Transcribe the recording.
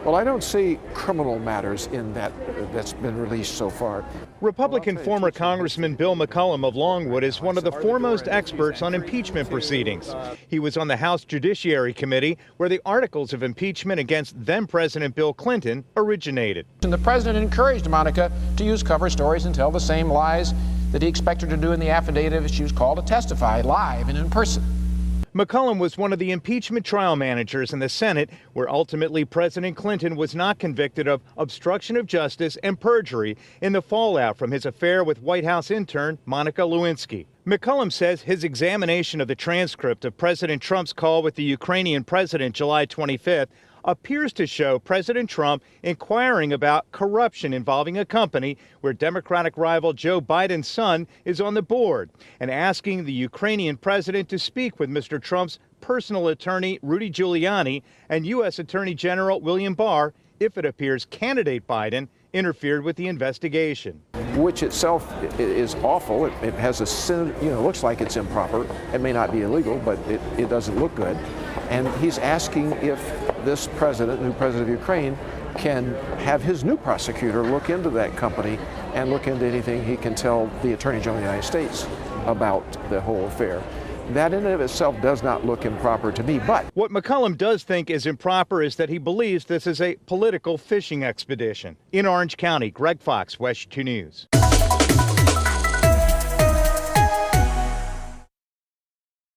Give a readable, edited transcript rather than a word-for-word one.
Well, I don't see criminal matters in that's been released so far. Republican former Congressman Bill McCollum of Longwood is one of the foremost experts on impeachment proceedings. He was on the House Judiciary Committee, where the articles of impeachment against then-President Bill Clinton originated. And the president encouraged Monica to use cover stories and tell the same lies that he expected her to do in the affidavit if she was called to testify live and in person. McCollum was one of the impeachment trial managers in the Senate, where ultimately President Clinton was not convicted of obstruction of justice and perjury in the fallout from his affair with White House intern Monica Lewinsky. McCollum says his examination of the transcript of President Trump's call with the Ukrainian president July 25th appears to show President Trump inquiring about corruption involving a company where Democratic rival Joe Biden's son is on the board, and asking the Ukrainian president to speak with Mr. Trump's personal attorney Rudy Giuliani and U.S. Attorney General William Barr if it appears candidate Biden interfered with the investigation. Which itself is awful. It has a sin, looks like it's improper. It may not be illegal, but it doesn't look good. And he's asking if this president, new president of Ukraine, can have his new prosecutor look into that company and look into anything he can tell the Attorney General of the United States about the whole affair. That in and of itself does not look improper to me, but what McCollum does think is improper is that he believes this is a political fishing expedition. In Orange County, Greg Fox, WESH 2 News.